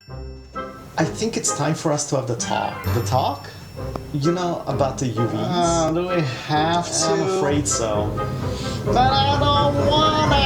I think it's time for us to have the talk. The talk? You know, about the UVs. Do we have to? I'm afraid so. But I don't wanna!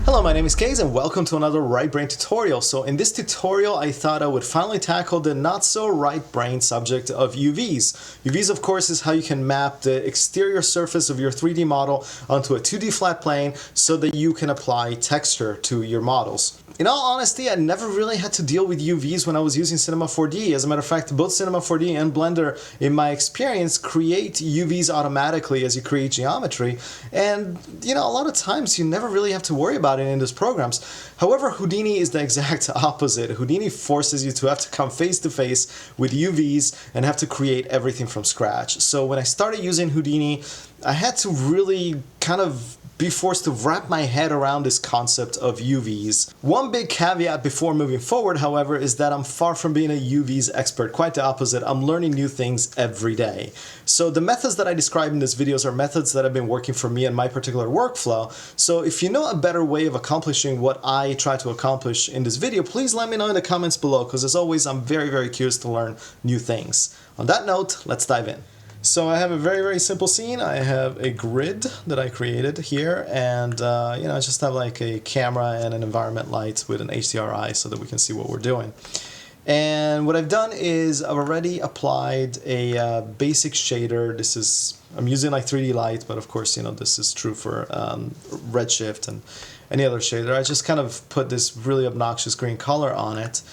Hello, my name is Kaze and welcome to another right brain tutorial. So in this tutorial, I thought I would finally tackle the not so right brain subject of UVs. UVs, of course, is how you can map the exterior surface of your 3D model onto a 2D flat plane so that you can apply texture to your models. In all honesty, I never really had to deal with UVs when I was using Cinema 4D. As a matter of fact, both Cinema 4D and Blender, in my experience, create UVs automatically as you create geometry. And, you know, a lot of times you never really have to worry about it in those programs. However, Houdini is the exact opposite. Houdini forces you to have to come face to face with UVs and have to create everything from scratch. So when I started using Houdini, I had to really kind of be forced to wrap my head around this concept of UVs. One big caveat before moving forward, however, is that I'm far from being a UVs expert. Quite the opposite. I'm learning new things every day. So the methods that I describe in this videos are methods that have been working for me in my particular workflow. So if you know a better way of accomplishing what I try to accomplish in this video, please let me know in the comments below, because as always, I'm very, very curious to learn new things. On that note, let's dive in. So I have a very, very simple scene. I have a grid that I created here, and you know, I just have like a camera and an environment light with an HDRI so that we can see what we're doing. And what I've done is I've already applied a basic shader. I'm using like 3D light, but of course, you know, this is true for Redshift and any other shader. I just kind of put this really obnoxious green color on it.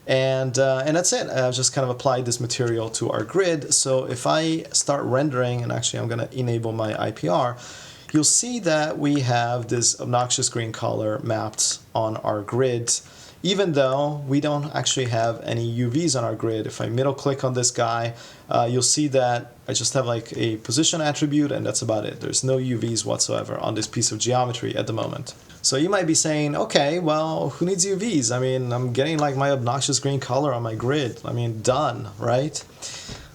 And that's it. I've just kind of applied this material to our grid. So if I start rendering, and actually I'm going to enable my IPR, you'll see that we have this obnoxious green color mapped on our grid, even though we don't actually have any UVs on our grid. If I middle click on this guy, you'll see that I just have like a position attribute, and that's about it. There's no UVs whatsoever on this piece of geometry at the moment. So you might be saying, okay, well, who needs UVs? I mean, I'm getting like my obnoxious green color on my grid. I mean, done, right?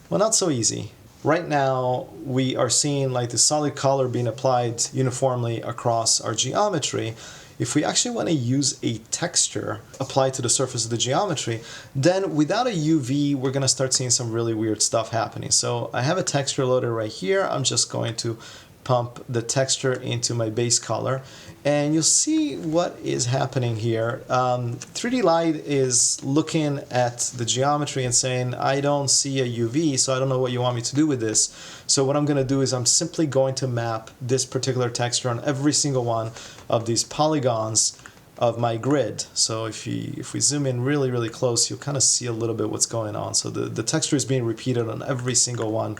Well, not so easy. Right now, we are seeing like the solid color being applied uniformly across our geometry. If we actually want to use a texture applied to the surface of the geometry, then without a UV, we're going to start seeing some really weird stuff happening. So I have a texture loader right here. I'm just going to pump the texture into my base color, and you'll see what is happening here. 3D Light is looking at the geometry and saying, I don't see a UV, so I don't know what you want me to do with this. So what I'm going to do is I'm simply going to map this particular texture on every single one of these polygons of my grid. So if we zoom in really, really close, you'll kind of see a little bit what's going on. So the texture is being repeated on every single one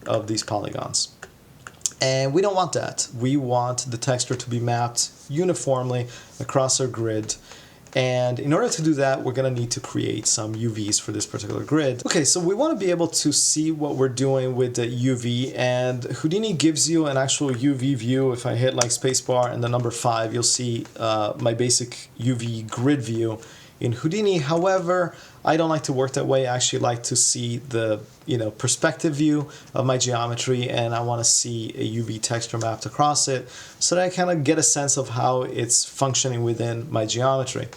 of these polygons. And we don't want that. We want the texture to be mapped uniformly across our grid. And in order to do that, we're going to need to create some UVs for this particular grid. Okay, so we want to be able to see what we're doing with the UV, and Houdini gives you an actual UV view. If I hit like spacebar and the number 5, you'll see my basic UV grid view in Houdini. However, I don't like to work that way. I actually like to see the, you know, perspective view of my geometry, and I want to see a UV texture mapped across it so that I kind of get a sense of how it's functioning within my geometry.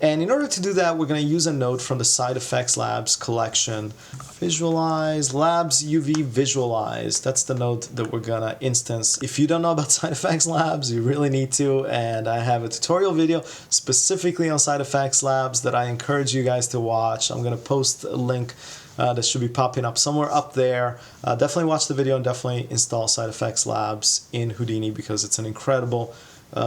And in order to do that, we're going to use a node from the Side Effects Labs collection. Visualize, Labs UV Visualize. That's the node that we're going to instance. If you don't know about Side Effects Labs, you really need to. And I have a tutorial video specifically on Side Effects Labs that I encourage you guys to watch. I'm going to post a link that should be popping up somewhere up there. Definitely watch the video and definitely install Side Effects Labs in Houdini, because it's an incredible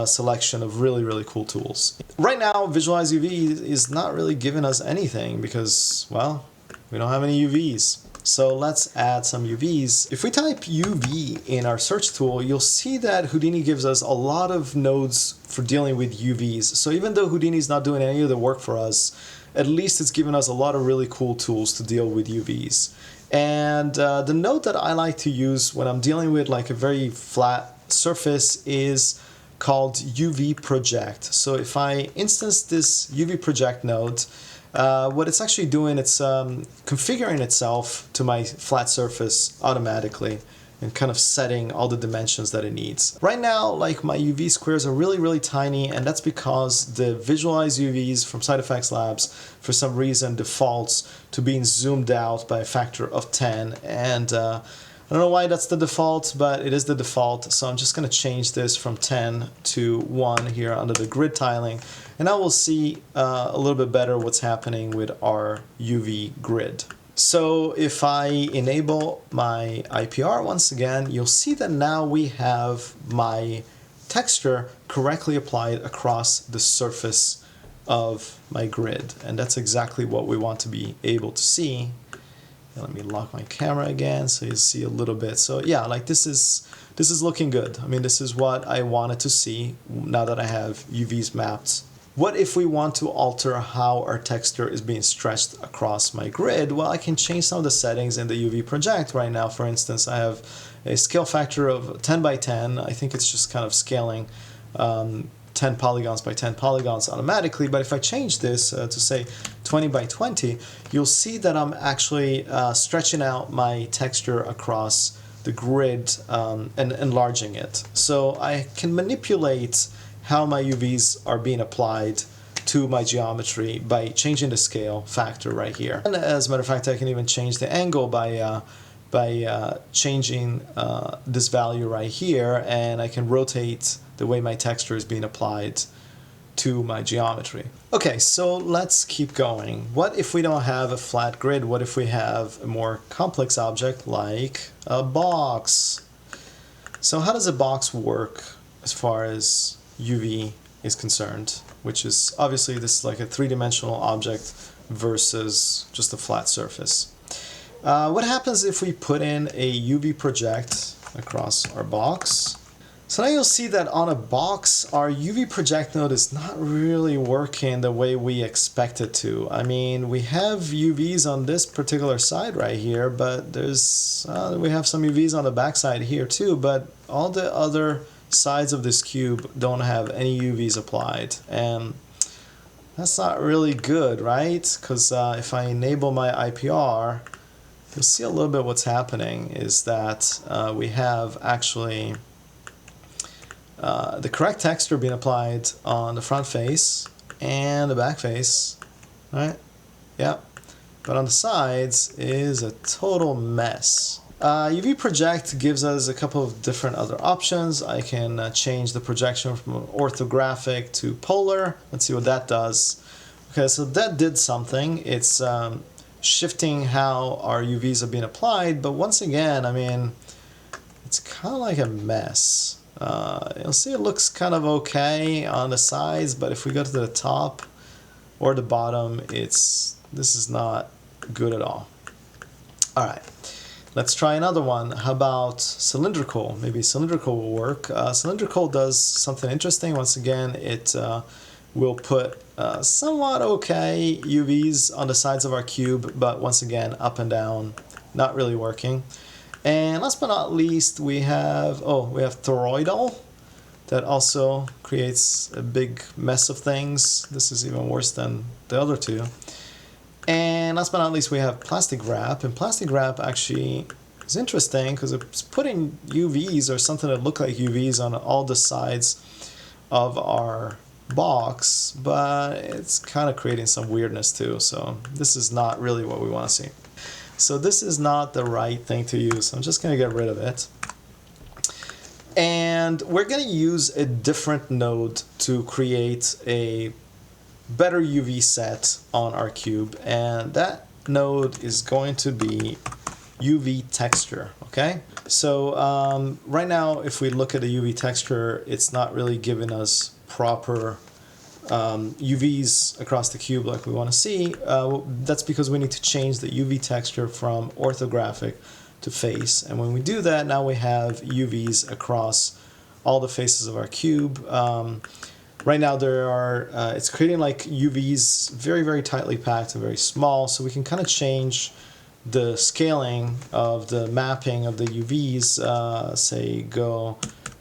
selection of really, really cool tools. Right now, Visualize UV is not really giving us anything because, well, we don't have any UVs. So let's add some UVs. If we type UV in our search tool, you'll see that Houdini gives us a lot of nodes for dealing with UVs. So even though Houdini is not doing any of the work for us, at least it's given us a lot of really cool tools to deal with UVs. And the node that I like to use when I'm dealing with like a very flat surface is called UV project. So if I instance this UV project node, what it's actually doing, it's configuring itself to my flat surface automatically. and kind of setting all the dimensions that it needs. Right now, like my UV squares are really, really tiny, and that's because the visualized UVs from Side Effects Labs, for some reason, defaults to being zoomed out by a factor of 10. And I don't know why that's the default, but it is the default. So I'm just going to change this from 10 to 1 here under the grid tiling. And now we'll see a little bit better what's happening with our UV grid. So if I enable my IPR once again, you'll see that now we have my texture correctly applied across the surface of my grid. And that's exactly what we want to be able to see. Let me lock my camera again so you see a little bit. So yeah, like this is looking good. I mean, this is what I wanted to see now that I have UVs mapped. What if we want to alter how our texture is being stretched across my grid? Well, I can change some of the settings in the UV project right now. For instance, I have a scale factor of 10 by 10. I think it's just kind of scaling 10 polygons by 10 polygons automatically. But if I change this to say 20 by 20, you'll see that I'm actually stretching out my texture across the grid and enlarging it. So I can manipulate how my UVs are being applied to my geometry by changing the scale factor right here. And as a matter of fact, I can even change the angle by changing this value right here, and I can rotate the way my texture is being applied to my geometry. Okay, so let's keep going. What if we don't have a flat grid? What if we have a more complex object like a box? So how does a box work as far as UV is concerned, which is obviously this is like a three-dimensional object versus just a flat surface. What happens if we put in a UV project across our box? So now you'll see that on a box, our UV project node is not really working the way we expect it to. I mean, we have UVs on this particular side right here, but there's we have some UVs on the back side here too, but all the other sides of this cube don't have any UVs applied, and that's not really good, right? Because if I enable my IPR, you'll see a little bit what's happening is that we have actually the correct texture being applied on the front face and the back face, right? Yeah, but on the sides is a total mess. UV project gives us a couple of different other options. I can change the projection from orthographic to polar. Let's see what that does. Okay, so that did something. It's shifting how our UVs are being applied, but once again, I mean, it's kind of like a mess. You'll see it looks kind of okay on the sides, but if we go to the top or the bottom, this is not good at all. All right. Let's try another one. How about cylindrical? Maybe cylindrical will work. Cylindrical does something interesting. Once again, it will put somewhat okay UVs on the sides of our cube, but once again, up and down, not really working. And last but not least, we have toroidal. That also creates a big mess of things. This is even worse than the other two. And last but not least, we have plastic wrap. And plastic wrap actually is interesting because it's putting UVs or something that look like UVs on all the sides of our box, but it's kind of creating some weirdness too. So this is not really what we want to see. So this is not the right thing to use. I'm just going to get rid of it. And we're going to use a different node to create a better UV set on our cube, and that node is going to be UV texture. Okay, so right now if we look at the UV texture, it's not really giving us proper UVs across the cube like we want to see. That's because we need to change the UV texture from orthographic to face, and when we do that, now we have UVs across all the faces of our cube. Right now there are, it's creating like UVs very, very tightly packed and very small, so we can kind of change the scaling of the mapping of the UVs, say go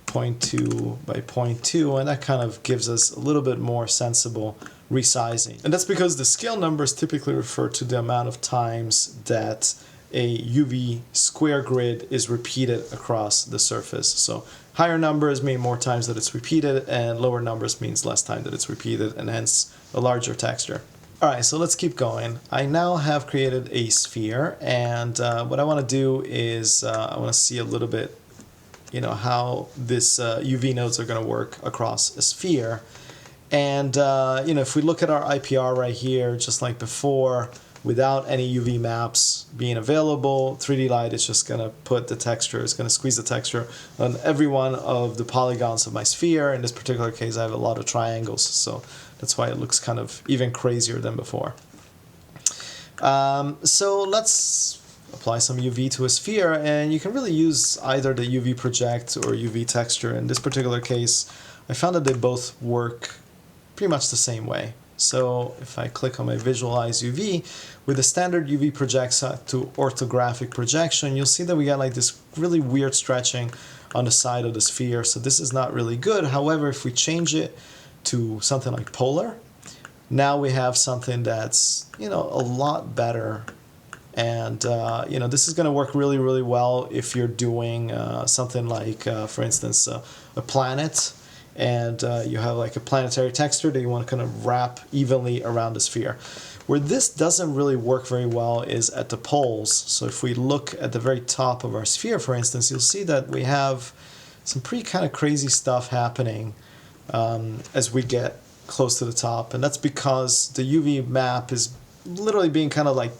0.2 by 0.2, and that kind of gives us a little bit more sensible resizing. And that's because the scale numbers typically refer to the amount of times that a UV square grid is repeated across the surface. So higher numbers mean more times that it's repeated, and lower numbers means less time that it's repeated, and hence a larger texture. All right, so let's keep going. I now have created a sphere, and what I want to do is I want to see a little bit, how this UV nodes are going to work across a sphere. And if we look at our IPR right here, just like before, without any UV maps being available, 3D Light is just going to put the texture, it's going to squeeze the texture on every one of the polygons of my sphere. In this particular case, I have a lot of triangles, so that's why it looks kind of even crazier than before. So let's apply some UV to a sphere, and you can really use either the UV project or UV texture. In this particular case, I found that they both work pretty much the same way. So if I click on my visualize UV, with the standard UV project set to orthographic projection, you'll see that we got like this really weird stretching on the side of the sphere. So this is not really good. However, if we change it to something like polar, now we have something that's, a lot better. And, this is going to work really, really well if you're doing something like, for instance, a planet. And you have like a planetary texture that you want to kind of wrap evenly around the sphere. Where this doesn't really work very well is at the poles. So if we look at the very top of our sphere, for instance, you'll see that we have some pretty kind of crazy stuff happening as we get close to the top. And that's because the UV map is literally being kind of like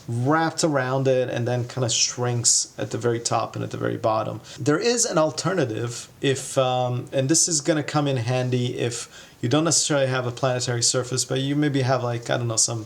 wrapped around it and then kind of shrinks at the very top and at the very bottom. There is an alternative if, and this is going to come in handy if you don't necessarily have a planetary surface, but you maybe have like, I don't know, some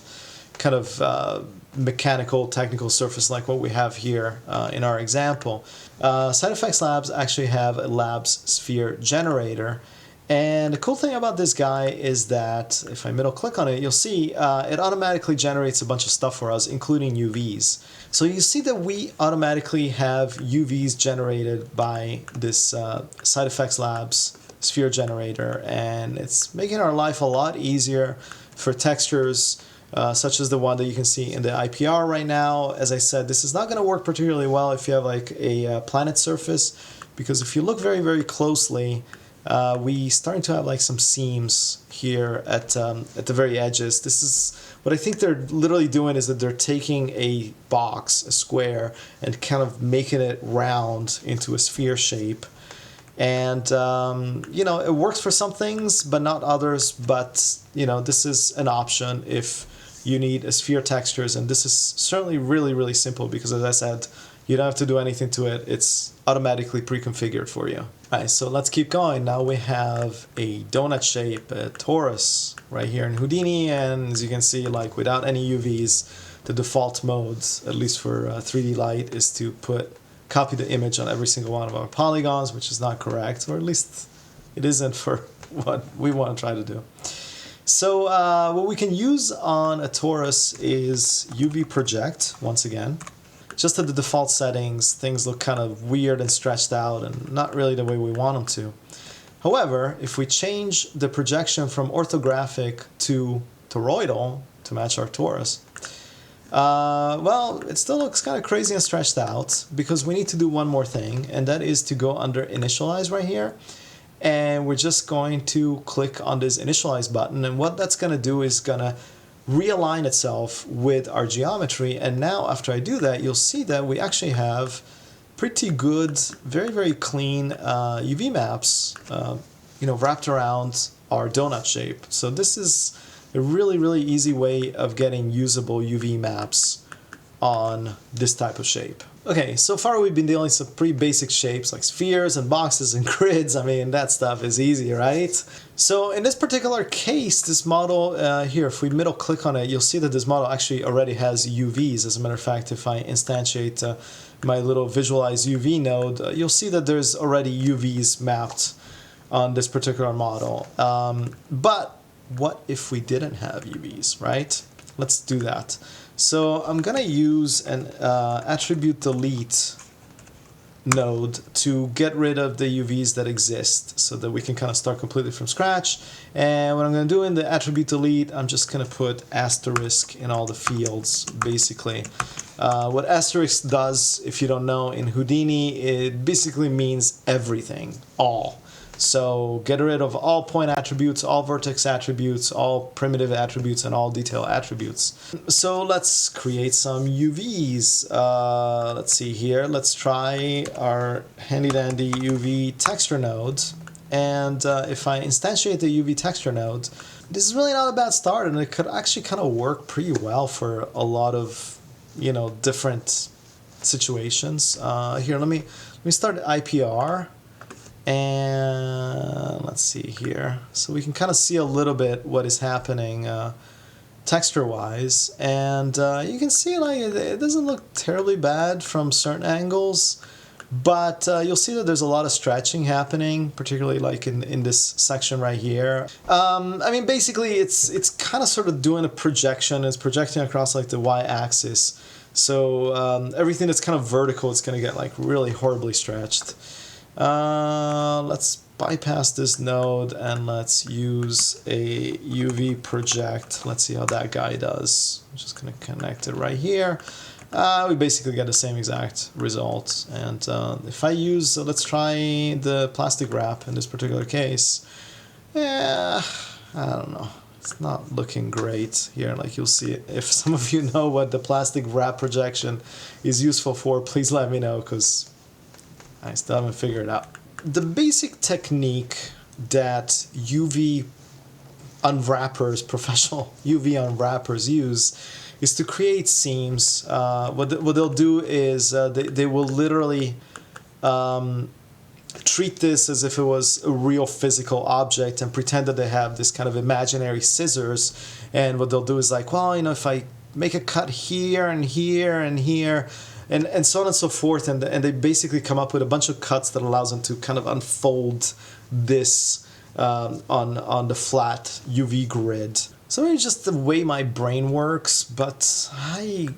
kind of mechanical, technical surface like what we have here in our example. Side Effects Labs actually have a Labs sphere generator. And the cool thing about this guy is that if I middle click on it, you'll see it automatically generates a bunch of stuff for us, including UVs. So you see that we automatically have UVs generated by this Side Effects Labs sphere generator, and it's making our life a lot easier for textures such as the one that you can see in the IPR right now. As I said, this is not going to work particularly well if you have like a planet surface, because if you look very, very closely, we starting to have like some seams here at the very edges. This is what I think they're literally doing, is that they're taking a box, a square, and kind of making it round into a sphere shape. And it works for some things, but not others. But this is an option if you need a sphere textures, and this is certainly really, really simple because, as I said, you don't have to do anything to it. It's automatically pre-configured for you. All right, so let's keep going. Now we have a donut shape, a torus, right here in Houdini. And as you can see, like without any UVs, the default modes, at least for 3D Light, is to copy the image on every single one of our polygons, which is not correct, or at least it isn't for what we want to try to do. So what we can use on a torus is UV project, once again. Just at the default settings, things look kind of weird and stretched out and not really the way we want them to. However, if we change the projection from orthographic to toroidal to match our torus, well, it still looks kind of crazy and stretched out because we need to do one more thing, and that is to go under Initialize right here. And we're just going to click on this Initialize button, and what that's going to do is going to realign itself with our geometry. And now after I do that, you'll see that we actually have pretty good, very, very clean UV maps wrapped around our donut shape. So this is a really, really easy way of getting usable UV maps on this type of shape. Okay, so far we've been dealing with some pretty basic shapes like spheres and boxes and grids. I mean, that stuff is easy, right? So in this particular case, this model here, if we middle click on it, you'll see that this model actually already has UVs. As a matter of fact, if I instantiate my little visualize UV node, you'll see that there's already UVs mapped on this particular model. But what if we didn't have UVs, right? Let's do that. So I'm going to use an attribute delete node to get rid of the UVs that exist so that we can kind of start completely from scratch. And what I'm going to do in the attribute delete, I'm just going to put asterisk in all the fields, basically. What asterisk does, if you don't know, in Houdini, it basically means everything, all. So get rid of all point attributes, all vertex attributes, all primitive attributes, and all detail attributes. So let's create some UVs. Let's see here. Let's try our handy dandy UV texture node. And if I instantiate the UV texture node, this is really not a bad start, and it could actually kind of work pretty well for a lot of, you know, different situations. Here, let me start IPR. And let's see here. So we can kind of see a little bit what is happening texture-wise. And you can see like it doesn't look terribly bad from certain angles. But you'll see that there's a lot of stretching happening, particularly like in this section right here. I mean, basically, it's kind of sort of doing a projection. It's projecting across like the y-axis. So everything that's kind of vertical, it's going to get like really horribly stretched. Let's bypass this node and let's use a UV project. Let's see how that guy does. I'm just going to connect it right here. We basically get the same exact result. And if I use, let's try the plastic wrap in this particular case. Yeah, I don't know. It's not looking great here, like you'll see. If some of you know what the plastic wrap projection is useful for, please let me know, because I still haven't figured it out. The basic technique that UV unwrappers, professional UV unwrappers use is to create seams. What they'll do is they will literally treat this as if it was a real physical object and pretend that they have this kind of imaginary scissors. And what they'll do is like, well, you know, if I make a cut here and here and here, and so on and so forth, and they basically come up with a bunch of cuts that allows them to kind of unfold this on the flat UV grid. So maybe just the way my brain works, but I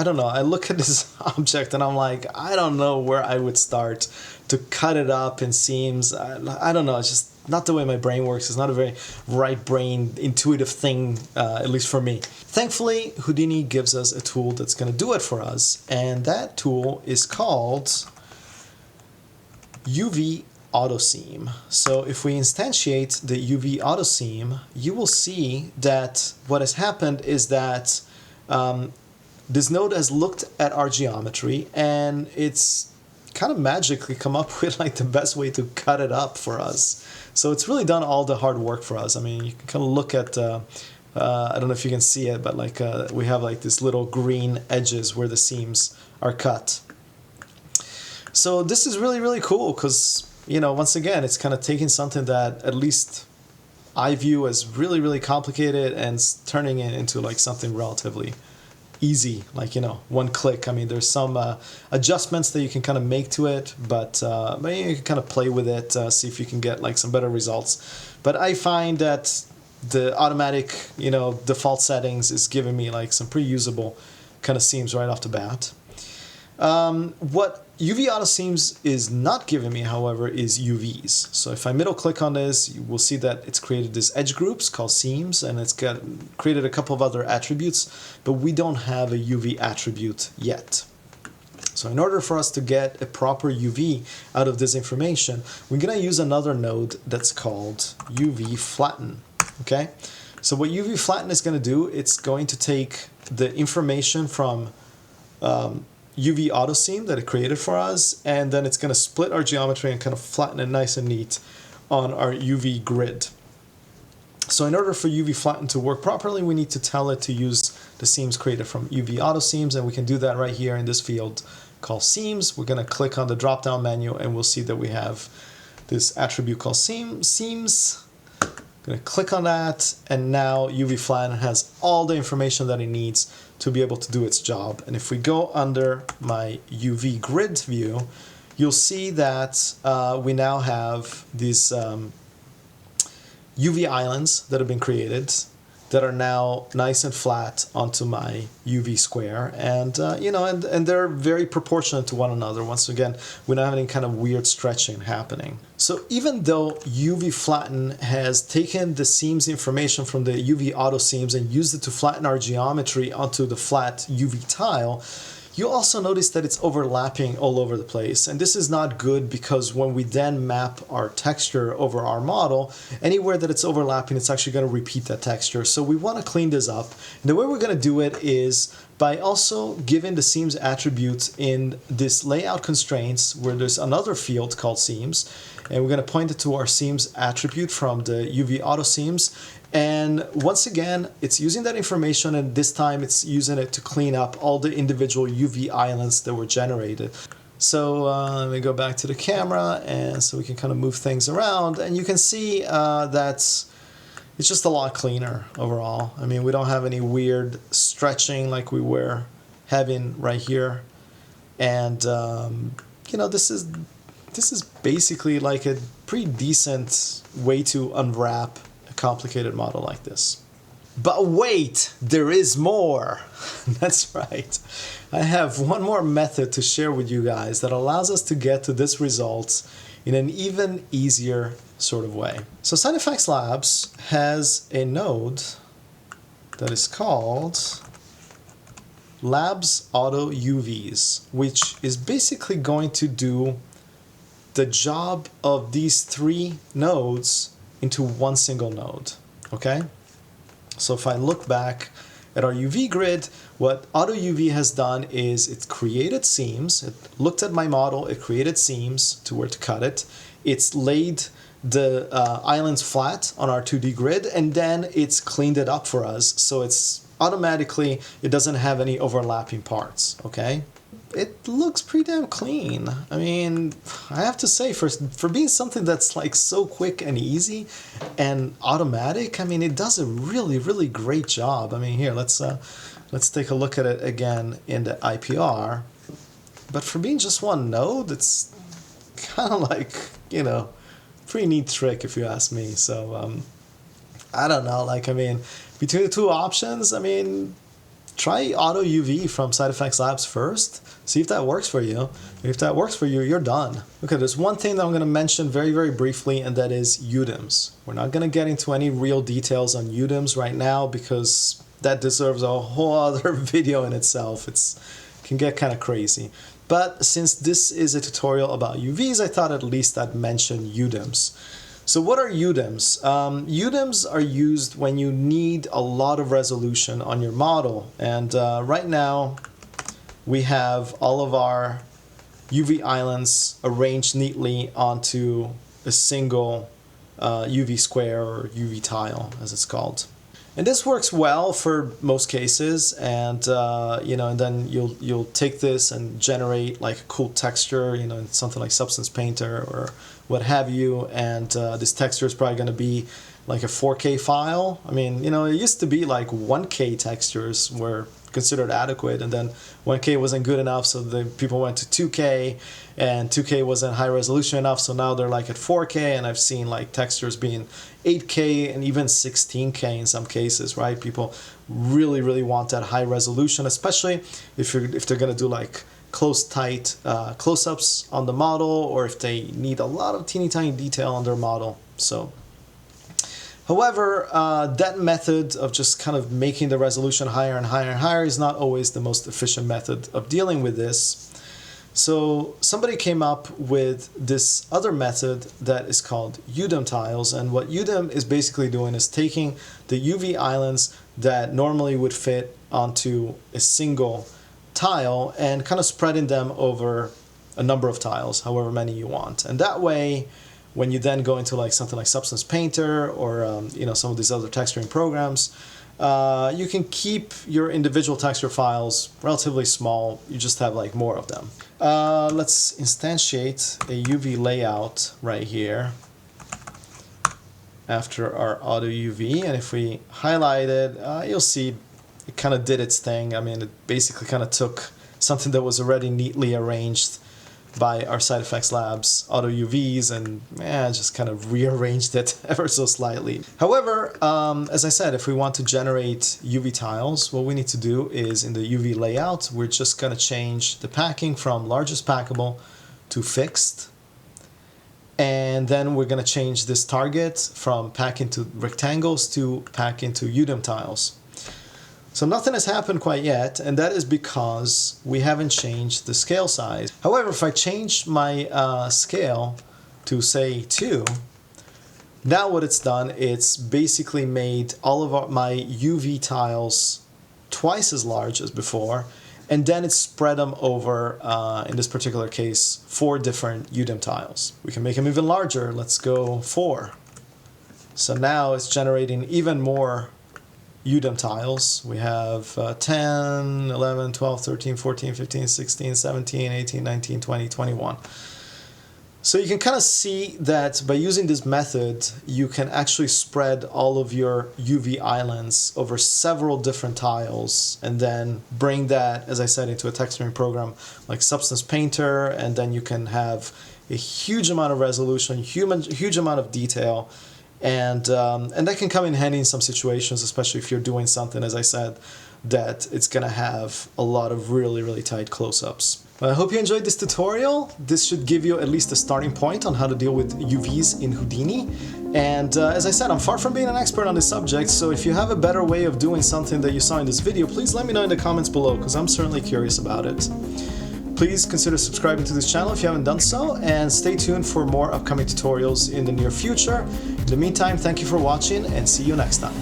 don't know. I look at this object and I'm like, I don't know where I would start to cut it up in seams. I don't know. It's just not the way my brain works. It's not a very right brain intuitive thing, at least for me. Thankfully, Houdini gives us a tool that's going to do it for us, and that tool is called UV Auto Seam. So if we instantiate the UV Auto Seam, you will see that what has happened is that this node has looked at our geometry and it's kind of magically come up with like the best way to cut it up for us. So it's really done all the hard work for us. I mean, you can kind of look at, I don't know if you can see it, but like we have like this little green edges where the seams are cut. So this is really, really cool because, you know, once again, it's kind of taking something that at least I view as really, really complicated and turning it into like something relatively easy, like, you know, one click. I mean, there's some adjustments that you can kind of make to it, but you can kind of play with it, see if you can get like some better results. But I find that the automatic, you know, default settings is giving me like some pretty usable kind of seams right off the bat. What UV Auto Seams is not giving me, however, is UVs. So if I middle click on this, you will see that it's created this edge groups called seams, and it's got created a couple of other attributes, but we don't have a UV attribute yet. So in order for us to get a proper UV out of this information, we're going to use another node that's called UV Flatten. Okay? So what UV Flatten is going to do, it's going to take the information from UV Auto Seam that it created for us, and then it's going to split our geometry and kind of flatten it nice and neat on our UV grid. So in order for UV Flatten to work properly, we need to tell it to use the seams created from UV Auto Seams, and we can do that right here in this field called Seams. We're going to click on the drop-down menu, and we'll see that we have this attribute called Seams. Going to click on that, and now UV Flatten has all the information that it needs to be able to do its job. And if we go under my UV grid view, you'll see that we now have these UV islands that have been created that are now nice and flat onto my UV square, and you know, and they're very proportionate to one another. Once again, we don't have any kind of weird stretching happening. So even though UV Flatten has taken the seams information from the UV Auto Seams and used it to flatten our geometry onto the flat UV tile, You'll also notice that it's overlapping all over the place. And this is not good because when we then map our texture over our model, anywhere that it's overlapping, it's actually going to repeat that texture. So we want to clean this up. And the way we're going to do it is by also giving the seams attribute in this layout constraints where there's another field called seams. And we're going to point it to our seams attribute from the UV auto seams. And once again, it's using that information, and this time it's using it to clean up all the individual UV islands that were generated. So let me go back to the camera, and so we can kind of move things around, and you can see that it's just a lot cleaner overall. I mean, we don't have any weird stretching like we were having right here. And you know, this is basically like a pretty decent way to unwrap complicated model like this. But wait, there is more. That's right. I have one more method to share with you guys that allows us to get to this result in an even easier sort of way. So SideFX Labs has a node that is called Labs Auto UVs, which is basically going to do the job of these three nodes into one single node, okay? So if I look back at our UV grid, what Auto UV has done is it created seams. It looked at my model, it created seams to where to cut it. It's laid the islands flat on our 2D grid, and then it's cleaned it up for us. So it's automatically, it doesn't have any overlapping parts, okay? It looks pretty damn clean. I mean, I have to say, for being something that's like so quick and easy and automatic, I mean, it does a really, really great job. I mean, here, let's take a look at it again in the IPR. But for being just one node, it's kind of like, you know, pretty neat trick if you ask me. So, I don't know, like, I mean, between the two options, I mean, try Auto UV from SideFX Labs first. See if that works for you. If that works for you, you're done. Okay, there's one thing that I'm going to mention very, very briefly, and that is UDIMs. We're not going to get into any real details on UDIMs right now because that deserves a whole other video in itself. It can get kind of crazy. But since this is a tutorial about UVs, I thought at least I'd mention UDIMs. So what are UDIMs? UDIMs are used when you need a lot of resolution on your model. And right now, we have all of our UV islands arranged neatly onto a single UV square or UV tile, as it's called. And this works well for most cases, and you know, and then you'll take this and generate like a cool texture, you know, in something like Substance Painter or what have you, and this texture is probably going to be like a 4K file. I mean, you know, it used to be like 1K textures were considered adequate, and then 1K wasn't good enough, so the people went to 2K, and 2K wasn't high resolution enough, so now they're like at 4K, and I've seen like textures being 8K and even 16K in some cases, right? People really, really want that high resolution, especially if they're gonna do like tight close-ups on the model, or if they need a lot of teeny tiny detail on their model. So however, that method of just kind of making the resolution higher and higher and higher is not always the most efficient method of dealing with this. So somebody came up with this other method that is called UDIM tiles, and what UDIM is basically doing is taking the UV islands that normally would fit onto a single tile and kind of spreading them over a number of tiles, however many you want. And that way, when you then go into like something like Substance Painter or you know, some of these other texturing programs, you can keep your individual texture files relatively small. You just have like more of them. Let's instantiate a UV layout right here after our Auto UV, and if we highlight it, you'll see it kind of did its thing. I mean, it basically kind of took something that was already neatly arranged by our SideFX Labs Auto UVs and just kind of rearranged it ever so slightly. However, as I said, if we want to generate UV tiles, what we need to do is in the UV layout, we're just going to change the packing from largest packable to fixed. And then we're going to change this target from pack into rectangles to pack into UDIM tiles. So nothing has happened quite yet, and that is because we haven't changed the scale size. However, if I change my scale to say 2, now what it's done, it's basically made all of my UV tiles twice as large as before, and then it's spread them over, in this particular case, 4 different UDIM tiles. We can make them even larger. Let's go 4. So now it's generating even more UDIM tiles. We have 10, 11, 12, 13, 14, 15, 16, 17, 18, 19, 20, 21. So you can kind of see that by using this method, you can actually spread all of your UV islands over several different tiles and then bring that, as I said, into a texturing program like Substance Painter, and then you can have a huge amount of resolution, huge amount of detail, and that can come in handy in some situations, especially if you're doing something, as I said, that it's going to have a lot of really, really tight close-ups. I hope you enjoyed this tutorial. This should give you at least a starting point on how to deal with UVs in Houdini. And as I said, I'm far from being an expert on this subject, so if you have a better way of doing something that you saw in this video, please let me know in the comments below, because I'm certainly curious about it. Please consider subscribing to this channel if you haven't done so, and stay tuned for more upcoming tutorials in the near future. In the meantime, thank you for watching, and see you next time.